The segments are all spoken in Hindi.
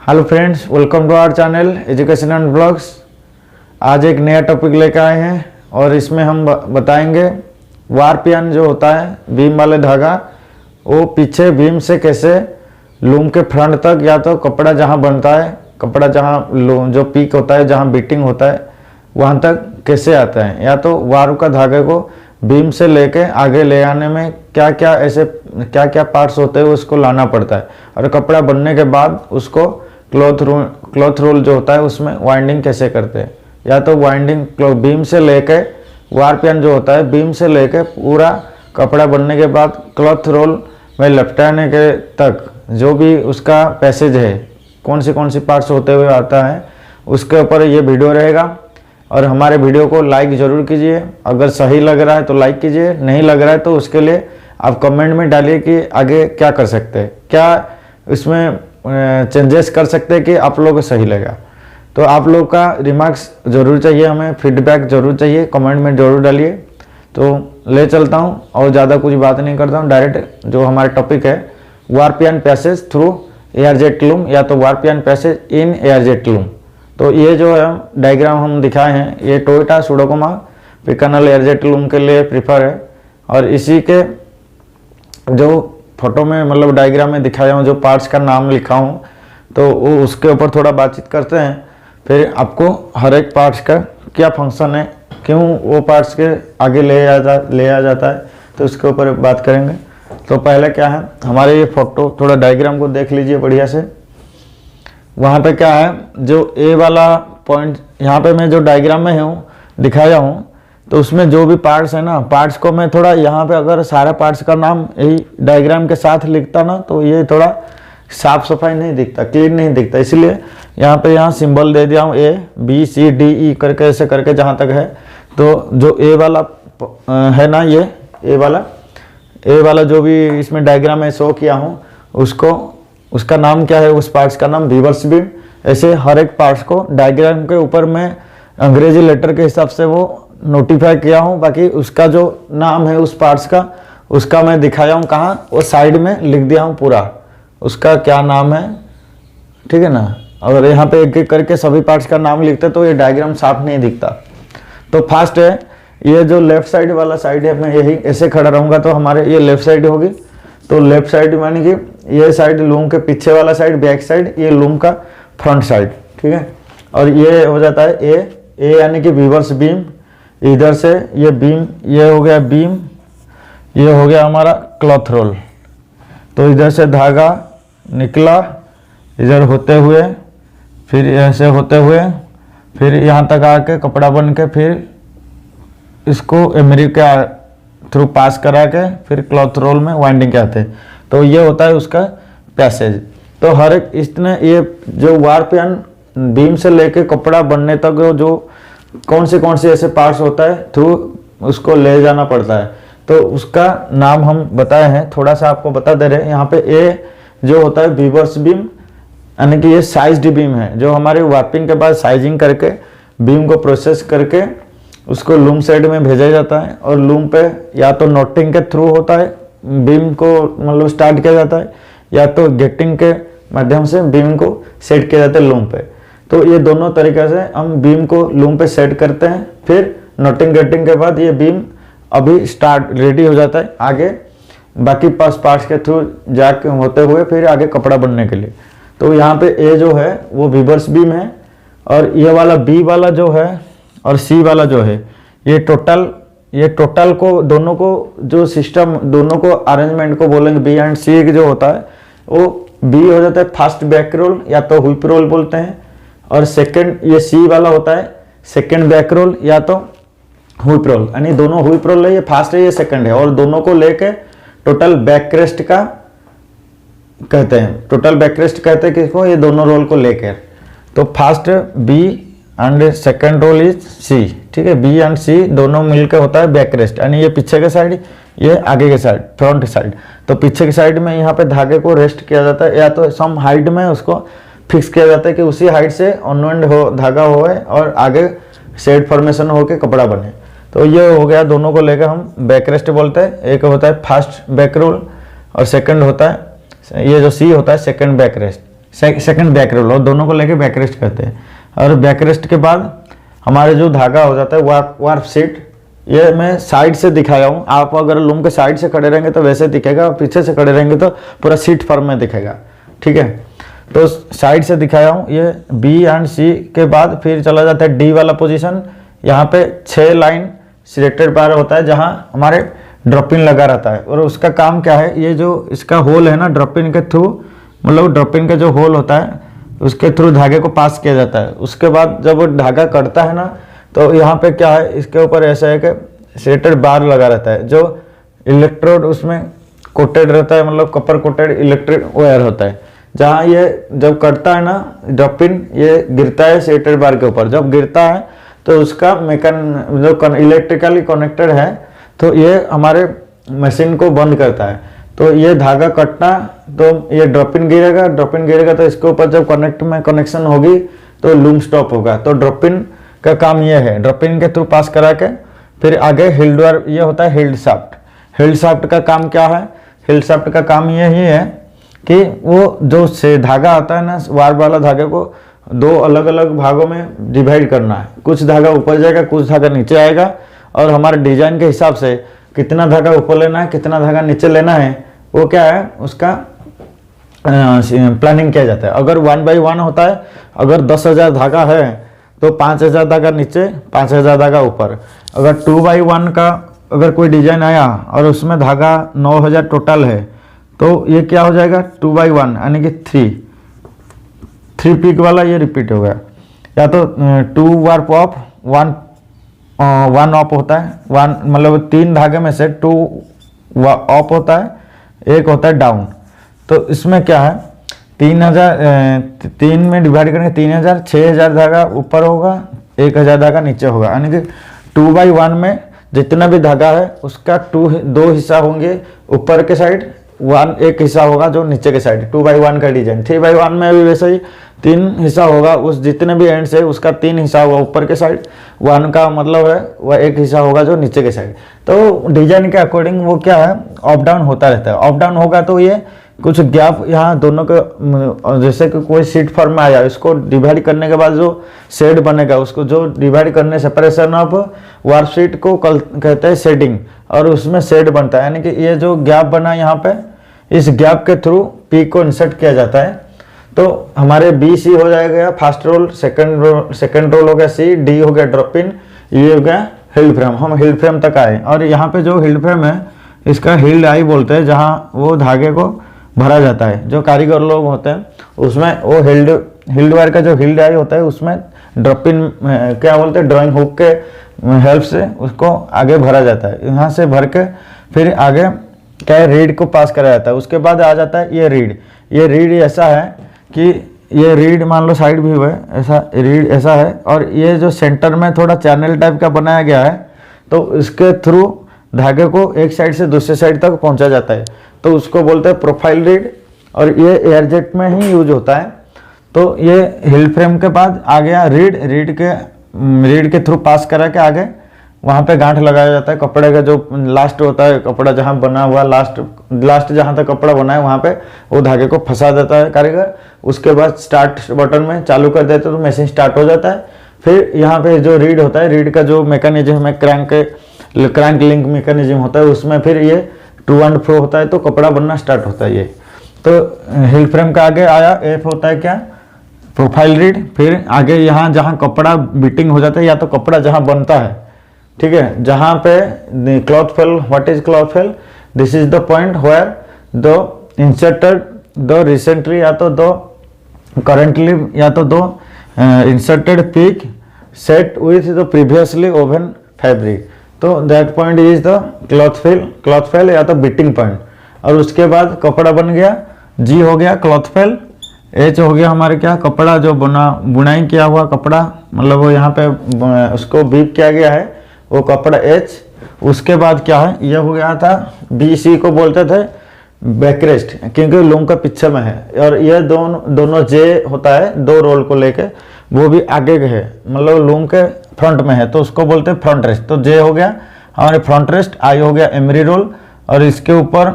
Hello friends, welcome to our channel education and blogs. आज एक नया टॉपिक लेकर आए हैं और इसमें हम बताएंगे वारपियन जो होता है बीम वाले धागा, वो पीछे बीम से कैसे लूम के फ्रंट तक या तो कपड़ा जहां बनता है, कपड़ा जहां जो पीक होता है, जहां बीटिंग होता है वहां तक कैसे आता है, या तो वार का धागे को बीम से लेके आगे ले आने में क्या क्या पार्ट्स होते हैं उसको लाना पड़ता है, और कपड़ा बनने के बाद उसको क्लॉथ रोल जो होता है उसमें वाइंडिंग कैसे करते हैं। या तो वाइंडिंग बीम से लेके वारपियन जो होता है बीम से लेके पूरा कपड़ा बनने के बाद क्लॉथ रोल में लपटाने के तक जो भी उसका पैसेज है, कौन सी पार्ट्स होते हुए आता है, उसके ऊपर ये वीडियो रहेगा। और हमारे वीडियो को लाइक ज़रूर कीजिए। अगर सही लग रहा है तो लाइक कीजिए, नहीं लग रहा है तो उसके लिए आप कमेंट में डालिए कि आगे क्या कर सकते हैं, क्या इसमें चेंजेस कर सकते हैं कि आप लोगों को सही लगा। तो आप लोग का रिमार्क्स ज़रूर चाहिए, हमें फीडबैक ज़रूर चाहिए, कमेंट में ज़रूर डालिए। तो ले चलता हूँ और ज़्यादा कुछ बात नहीं करता हूँ, डायरेक्ट जो हमारा टॉपिक है वारपियन पैसेज थ्रू एयरजेट लूम या तो वारपियन पैसेज इन एयरजेट लूम। तो ये जो है डायग्राम हम दिखाए हैं, ये टोयोटा सुडोकोमा पिकानल एयरजेट लूम के लिए प्रीफर है। और इसी के जो फोटो में मतलब डायग्राम में दिखाया हूँ, जो पार्ट्स का नाम लिखा हूँ, तो वो उसके ऊपर थोड़ा बातचीत करते हैं। फिर आपको हर एक पार्ट्स का क्या फंक्शन है, क्यों वो पार्ट्स के आगे ले आ जाता है, तो उसके ऊपर बात करेंगे। तो पहले क्या है, हमारे ये फोटो थोड़ा डायग्राम को देख लीजिए बढ़िया से। वहाँ पे क्या है, जो ए वाला पॉइंट यहाँ पे मैं जो डायग्राम में हूँ दिखाया हूँ, तो उसमें जो भी पार्ट्स है ना, पार्ट्स को मैं थोड़ा यहाँ पे अगर सारे पार्ट्स का नाम यही डायग्राम के साथ लिखता ना, तो ये थोड़ा साफ सफाई नहीं दिखता, क्लीन नहीं दिखता, इसलिए यहाँ सिंबल दे दिया हूँ A B C D E करके, ऐसे करके जहाँ तक है। तो जो ए वाला है ना, ये ए वाला जो भी इसमें डायग्राम में शो किया हूँ, उसका नाम क्या है, उस पार्ट्स का नाम वीवर्स बीम। ऐसे हर एक पार्ट्स को डायग्राम के ऊपर मैं अंग्रेजी लेटर के हिसाब से वो नोटिफाई किया हूँ, बाकी उसका जो नाम है उस पार्ट्स का, उसका मैं दिखाया हूँ कहाँ, वो साइड में लिख दिया हूँ पूरा, उसका क्या नाम है, ठीक है ना। अगर यहाँ पे एक एक करके सभी पार्ट्स का नाम लिखते तो ये डायग्राम साफ नहीं दिखता। तो फर्स्ट है ये जो लेफ्ट साइड वाला साइड है, मैं यही ऐसे खड़ा रहूँगा तो हमारे ये लेफ्ट साइड होगी। तो लेफ्ट साइड मानी कि ये साइड लूम के पीछे वाला साइड, बैक साइड, ये लूम का फ्रंट साइड, ठीक है। और ये हो जाता है ए यानी कि वीवर्स बीम। इधर से ये बीम, ये हो गया बीम, ये हो गया हमारा क्लॉथ रोल। तो इधर से धागा निकला इधर होते हुए, फिर ऐसे होते हुए, फिर यहाँ तक आके कपड़ा बन के, फिर इसको एमरी के थ्रू पास करा के फिर क्लॉथ रोल में वाइंडिंग के आते हैं। तो ये होता है उसका पैसेज। तो हर एक इसने ये जो वारपियन बीम से लेके कपड़ा बनने तक जो कौन से ऐसे पार्ट्स होता है थ्रू उसको ले जाना पड़ता है, तो उसका नाम हम बताए हैं, थोड़ा सा आपको बता दे रहे हैं। यहाँ पे ए जो होता है वीवर्स बीम, यानी कि ये साइज्ड बीम है, जो हमारे वार्पिंग के बाद साइजिंग करके बीम को प्रोसेस करके उसको लूम साइड में भेजा जाता है। और लूम पे या तो नोटिंग के थ्रू होता है, बीम को मतलब स्टार्ट किया जाता है, या तो गेटिंग के माध्यम से बीम को सेट किया जाता है लूम पे। तो ये दोनों तरीके से हम बीम को लूम पे सेट करते हैं। फिर नोटिंग गेटिंग के बाद ये बीम अभी स्टार्ट रेडी हो जाता है आगे बाकी पार्ट्स के थ्रू जाके होते हुए फिर आगे कपड़ा बनने के लिए। तो यहाँ पे ए जो है वो वीवर्स बीम है, और ये वाला बी वाला जो है और सी वाला जो है, ये टोटल को दोनों को जो सिस्टम, दोनों को अरेंजमेंट को बोलेंगे बी एंड सी जो होता है, वो बी हो जाता है फर्स्ट बैक रोल या तो हुइप रोल बोलते हैं, और सेकंड ये सी वाला होता है सेकंड बैक रोल या तो हुइप रोल, यानी दोनों हुइप रोल है, ये फर्स्ट है ये सेकंड है, और दोनों को लेके टोटल बैक क्रेस्ट का कहते हैं, टोटल बैक क्रेस्ट कहते हैं किसको, ये दोनों रोल को लेकर। तो first B and second role is C, ठीक है। बी एंड सी दोनों मिलकर होता है बैक रेस्ट, यानी ये पीछे के साइड, ये आगे के साइड, फ्रंट साइड। तो पीछे की साइड में यहाँ पे धागे को रेस्ट किया जाता है, या तो सम हाइट में उसको फिक्स किया जाता है कि उसी हाइट से अनवाइंड हो धागा होए और आगे शेड फॉर्मेशन हो के कपड़ा बने। तो ये हो गया, दोनों को लेकर हम बैक रेस्ट बोलते हैं। एक होता है फर्स्ट बैक रोल और सेकंड होता है ये जो सी होता है second back rest. Second back role, और दोनों को लेके बैक रेस्ट करते हैं। और बैक रेस्ट के बाद हमारे जो धागा हो जाता है वार्प शीट, ये मैं साइड से दिखाया हूँ। आप अगर लूम के साइड से खड़े रहेंगे तो वैसे दिखेगा, पीछे से खड़े रहेंगे तो पूरा शीट फॉर्म में दिखेगा, ठीक है। तो साइड से दिखाया हूँ। ये बी एंड सी के बाद फिर चला जाता है डी वाला पोजीशन। यहाँ पे 6 लाइन सिलेक्टेड बार होता है जहाँ हमारे ड्रॉपिन लगा रहता है। और उसका काम क्या है, ये जो इसका होल है ना, ड्रॉपिन के थ्रू, मतलब ड्रॉपिन का जो होल होता है उसके थ्रू धागे को पास किया जाता है। उसके बाद जब वो धागा कटता है ना, तो यहाँ पे क्या है, इसके ऊपर ऐसा है कि सिलेक्टेड बार लगा रहता है जो इलेक्ट्रोड उसमें कोटेड रहता है, मतलब कपर कोटेड इलेक्ट्रिक वायर होता है। जहाँ ये जब कटता है ना ड्रॉपिन, ये गिरता है सिलेक्टेड बार के ऊपर। जब गिरता है तो उसका जो इलेक्ट्रिकली कनेक्टेड है, तो ये हमारे मशीन को बंद करता है। तो ये धागा कटना, तो ये ड्रॉपिन गिरेगा तो इसके ऊपर जब कनेक्शन होगी तो लूम स्टॉप होगा। तो ड्रॉपिन का काम ये है, ड्रॉपिन के थ्रू पास करा के फिर आगे हिल्ड वायर, ये होता है हिल्ड शाफ्ट। हिल्ड शाफ्ट का काम क्या है, हिल्ड शाफ्ट का काम ये ही है कि वो जो से धागा आता है ना, वार वाला धागे को 2 अलग अलग भागों में डिवाइड करना है। कुछ धागा ऊपर जाएगा, कुछ धागा नीचे आएगा, और हमारे डिजाइन के हिसाब से कितना धागा ऊपर लेना है, कितना धागा नीचे लेना है, वो क्या है उसका प्लानिंग किया जाता है। अगर 1 by 1 होता है, अगर 10,000 धागा है तो 5,000 धागा नीचे, 5,000 धागा ऊपर। अगर 2 by 1 का अगर कोई डिजाइन आया और उसमें धागा 9,000 टोटल है, तो ये क्या हो जाएगा 2 by 1 यानी कि 3 पीक वाला ये रिपीट हो गया। या तो 2 वार्प ऑफ 1 ऑफ होता है, 1 मतलब 3 धागे में से 2 ऑफ होता है, 1 होता है डाउन। तो इसमें क्या है 3 में डिवाइड करेंगे 3,000, 6,000 धागा ऊपर होगा, 1,000 धागा नीचे होगा। यानी कि 2 by 1 में जितना भी धागा है उसका 2 हिस्सा होंगे ऊपर के साइड, 1 हिस्सा होगा जो नीचे के साइड। 2 by 1 का डिजाइन। 3 by 1 में भी वैसे ही 3 हिस्सा होगा, उस जितने भी एंड से उसका 3 हिस्सा होगा ऊपर के साइड। 1 का मतलब है वह 1 हिस्सा होगा जो नीचे के साइड। तो डिजाइन के अकॉर्डिंग वो क्या है अप डाउन होता रहता है। अप डाउन होगा तो ये कुछ गैप यहाँ दोनों के, जैसे कि कोई सीट फॉर्म में आया, इसको डिवाइड करने के बाद जो शेड बनेगा, उसको जो डिवाइड करने सेपरेशन ऑफ वार्प शीट को कहते हैं शेडिंग, और उसमें शेड बनता है। यानी कि ये जो गैप बना यहाँ पे, इस गैप के थ्रू पीक को इंसर्ट किया जाता है। तो हमारे बी सी हो जाएगा फर्स्ट रोल, सेकंड रोल हो गया सी, डी हो गया ड्रॉपिन, ये हो गया हिल्ड फ्रेम। हम हिल्ड फ्रेम तक आए। और यहाँ पे जो हिल्ड फ्रेम है इसका हिल्ड आई बोलते हैं, जहाँ वो धागे को भरा जाता है। जो कारीगर लोग होते हैं उसमें वो हिल्ड वायर का जो हिल्ड आई होता है उसमें ड्रॉपिन क्या बोलते हैं, ड्राइंग हुक के हेल्प से उसको आगे भरा जाता है। यहाँ से भर के फिर आगे क्या है रीड को पास करा जाता है। उसके बाद आ जाता है ये रीड। ये रीड ऐसा है कि ये रीड मान लो साइड भी हुआ है, ऐसा रीड ऐसा है, और ये जो सेंटर में थोड़ा चैनल टाइप का बनाया गया है, तो इसके थ्रू धागे को एक साइड से दूसरे साइड तक पहुंचा जाता है। तो उसको बोलते हैं प्रोफाइल रीड, और ये एयरजेट में ही यूज होता है। तो ये हिल फ्रेम के बाद आ गया रीड के थ्रू पास करा के आगे वहाँ पे गांठ लगाया जाता है। कपड़े का जो लास्ट होता है, कपड़ा जहाँ बना हुआ लास्ट जहाँ तक कपड़ा बना है वहाँ पे वो धागे को फंसा देता है कारीगर। उसके बाद स्टार्ट बटन में चालू कर देते तो मशीन स्टार्ट हो जाता है। फिर यहाँ पे जो रीड होता है, रीड का जो मैकेनिज्म है, क्रैंक लिंक मैकेनिज्म होता है, उसमें फिर ये टू एंड फ्रो होता है तो कपड़ा बनना स्टार्ट होता है। ये तो हिल फ्रेम का आगे आया एफ होता है क्या, प्रोफाइल रीड। फिर आगे यहाँ जहाँ कपड़ा बीटिंग हो जाता है या तो कपड़ा जहाँ बनता है, ठीक है, जहाँ पे cloth fell, what is cloth fell, this is the point where the inserted the recently या तो दो करंटली या तो दो inserted pick set with the previously woven fabric. तो that point is the cloth fell या तो बीटिंग पॉइंट। और उसके बाद कपड़ा बन गया, जी हो गया क्लॉथ फेल, एच हो गया हमारे क्या कपड़ा जो बुनाई किया हुआ कपड़ा, मतलब वो यहाँ पे उसको बीप किया गया है वो कपड़ा एच। उसके बाद क्या है, ये हो गया था बी सी को बोलते थे बैकरेस्ट, क्योंकि लूम का पीछे में है। और ये दोनों जे होता है दो रोल को लेके, वो भी आगे के है, मतलब लूम के फ्रंट में है तो उसको बोलते हैं फ्रंट रेस्ट। तो जे हो गया हमारे फ्रंट रेस्ट, आई हो गया एमरी रोल, और इसके ऊपर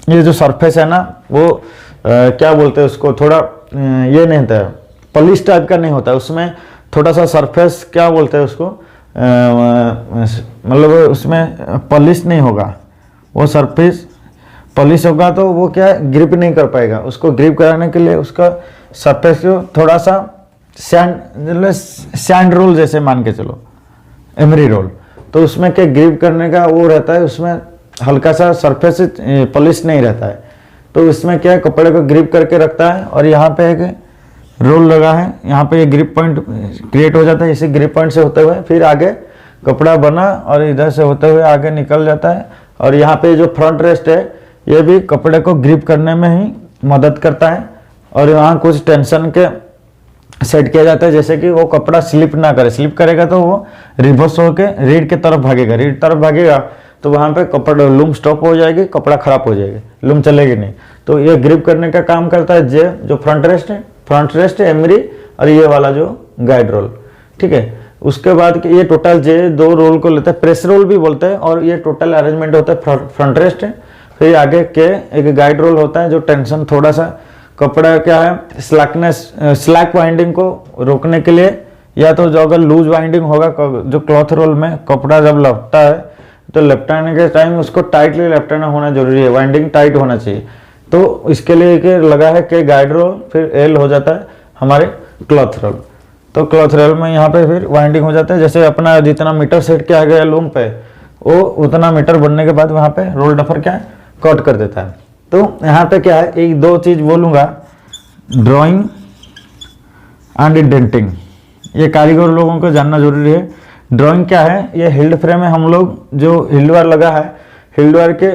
ये जो सरफेस है ना वो क्या बोलते हैं उसको, थोड़ा ये नहीं होता है, पॉलिश टाइप का नहीं होता है, उसमें थोड़ा सा सरफेस क्या बोलते हैं उसको, मतलब उसमें पॉलिश नहीं होगा, वो सरफेस पॉलिश होगा तो वो क्या ग्रिप नहीं कर पाएगा। उसको ग्रिप कराने के लिए उसका सरफेस को थोड़ा सा सैंड रोल जैसे मान के चलो, एमरी रोल, तो उसमें क्या ग्रिप करने का वो रहता है, उसमें हल्का सा सरफेस पॉलिश नहीं रहता है, तो इसमें क्या कपड़े को ग्रिप करके रखता है। और यहाँ पे एक रोल लगा है, यहाँ पे ये ग्रिप पॉइंट क्रिएट हो जाता है, इसी ग्रिप पॉइंट से होते हुए फिर आगे कपड़ा बना और इधर से होते हुए आगे निकल जाता है। और यहाँ पे जो फ्रंट रेस्ट है ये भी कपड़े को ग्रिप करने में ही मदद करता है। और यहाँ कुछ टेंशन के सेट किया जाता है, जैसे कि वो कपड़ा स्लिप ना करे, स्लिप करेगा तो वो रिवर्स होके रीड के तरफ भागेगा, रीड तरफ भागेगा तो वहाँ पे कपड़ा लूम स्टॉप हो जाएगी, कपड़ा खराब हो जाएगी, लूम चलेगी नहीं। तो ये ग्रिप करने का काम करता है जे जो फ्रंट रेस्ट है, फ्रंट रेस्ट एमरी और ये वाला जो गाइड रोल, ठीक है। उसके बाद ये टोटल जे दो रोल को लेता है, प्रेस रोल भी बोलते हैं, और ये टोटल अरेंजमेंट होता है फ्रंट रेस्ट है। फिर आगे के एक गाइड रोल होता है जो टेंशन थोड़ा सा कपड़ा क्या है स्लैक वाइंडिंग को रोकने के लिए, या तो जो अगर लूज वाइंडिंग होगा जो क्लॉथ रोल में कपड़ा जब लपटा है तो लपटाने के टाइम उसको टाइटली लपटाना होना जरूरी है, वाइंडिंग टाइट होना चाहिए। तो इसके लिए के लगा है कि गाइड रोल, फिर एल हो जाता है हमारे क्लॉथ रोल। तो क्लॉथ रोल में यहाँ पे फिर वाइंडिंग हो जाता है, जैसे अपना जितना मीटर सेट किया गया लूम पे वो उतना मीटर बनने के बाद वहाँ पे रोल डफर क्या है कट कर देता है। तो यहाँ पे क्या है एक दो चीज बोलूँगा, ड्राइंग एंड इंडेंटिंग, ये कारीगर लोगों को जानना जरूरी है। ड्राइंग क्या है, ये हिल्ड फ्रेम में हम लोग जो हिल्ड वायर लगा है, हिल्ड वायर के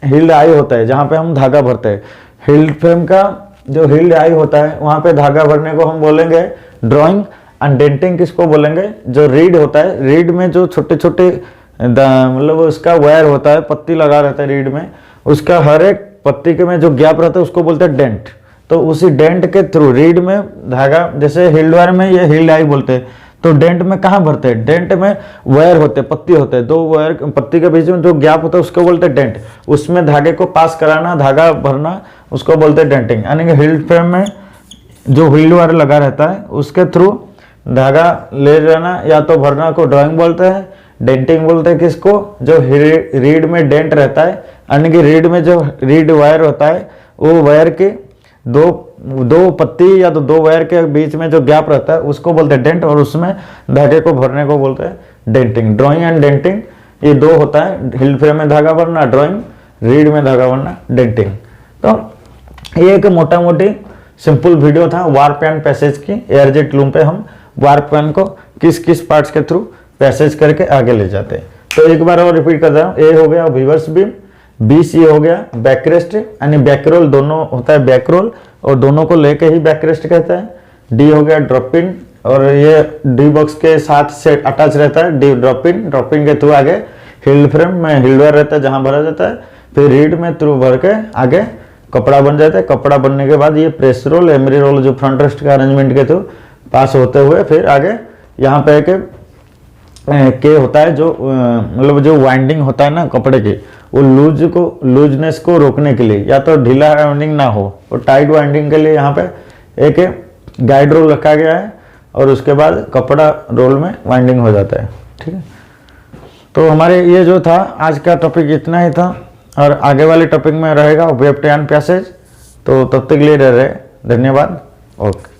हिल्ड आई होता है जहाँ पे हम धागा भरते हैं, हिल्ड फ्रेम का जो हिल्ड आई होता है वहाँ पे धागा भरने को हम बोलेंगे ड्राइंग। एंड डेंटिंग किसको बोलेंगे, जो रीड होता है, रीड में जो छोटे छोटे मतलब उसका वायर होता है, पत्ती लगा रहता है रीड में, उसका हर एक पत्ती के में जो गैप रहता है उसको बोलते हैं डेंट। तो उसी डेंट के थ्रू रीड में धागा, जैसे हिल्ड वायर में ये हिल्ड आई बोलते हैं, तो डेंट में कहाँ भरते हैं, डेंट में वायर होते हैं, पत्ती होते हैं, दो वायर पत्ती के बीच में जो गैप होता है उसको बोलते हैं डेंट, उसमें धागे को पास कराना, धागा भरना, उसको बोलते हैं डेंटिंग। यानी कि हिल्ड फ्रेम में जो हिल्ड वायर लगा रहता है उसके थ्रू धागा ले जाना या तो भरना को ड्राइंग बोलते हैं। डेंटिंग बोलते हैं किसको, जो रीड में डेंट रहता है, यानी कि रीड में जो रीड वायर होता है वो वायर के दो पत्ती या तो दो वायर के बीच में जो गैप रहता है उसको बोलते हैं डेंट, और उसमें धागे को भरने को बोलते हैं डेंटिंग। ड्राइंग एंड डेंटिंग ये दो होता है, हिल फ्रेम में धागा भरना ड्राइंग, रीड में धागा भरना डेंटिंग। तो ये एक मोटा मोटी सिंपल वीडियो था वार्प एंड पैसेज की। एयरजेट लूम पे हम वार्प एंड को किस किस पार्ट्स के थ्रू पैसेज करके आगे ले जाते हैं। तो एक बार और रिपीट कर रहा हूँ, ए हो गया रिवर्स बीम, बी सी हो गया बैकरेस्ट, यानी बैकरोल दोनों होता है बैकरोल, और दोनों को लेके ही बैकरेस्ट कहते हैं। डी हो गया ड्रॉप इन, और ये डी बॉक्स के साथ से अटैच रहता है, डी ड्रॉप इन के थ्रू आगे हिल्ड फ्रेम में हिल्ड वायर रहता है जहां भरा जाता है, फिर रीड में थ्रू भर के आगे कपड़ा बन जाता है। कपड़ा बनने के बाद ये प्रेस रोल एमरी रोल जो फ्रंट रेस्ट का अरेंजमेंट के थ्रू पास होते हुए फिर आगे यहाँ पे के होता है जो मतलब जो वाइंडिंग होता है ना कपड़े की, वो लूजनेस को रोकने के लिए, या तो ढीला वाइंडिंग ना हो तो टाइट वाइंडिंग के लिए यहाँ पे एक गाइड रोल रखा गया है, और उसके बाद कपड़ा रोल में वाइंडिंग हो जाता है। ठीक है, तो हमारे ये जो था आज का टॉपिक इतना ही था, और आगे वाले टॉपिक में रहेगा वेब एंड पैसेज। तो तब तक के लिए रहे, धन्यवाद, ओके।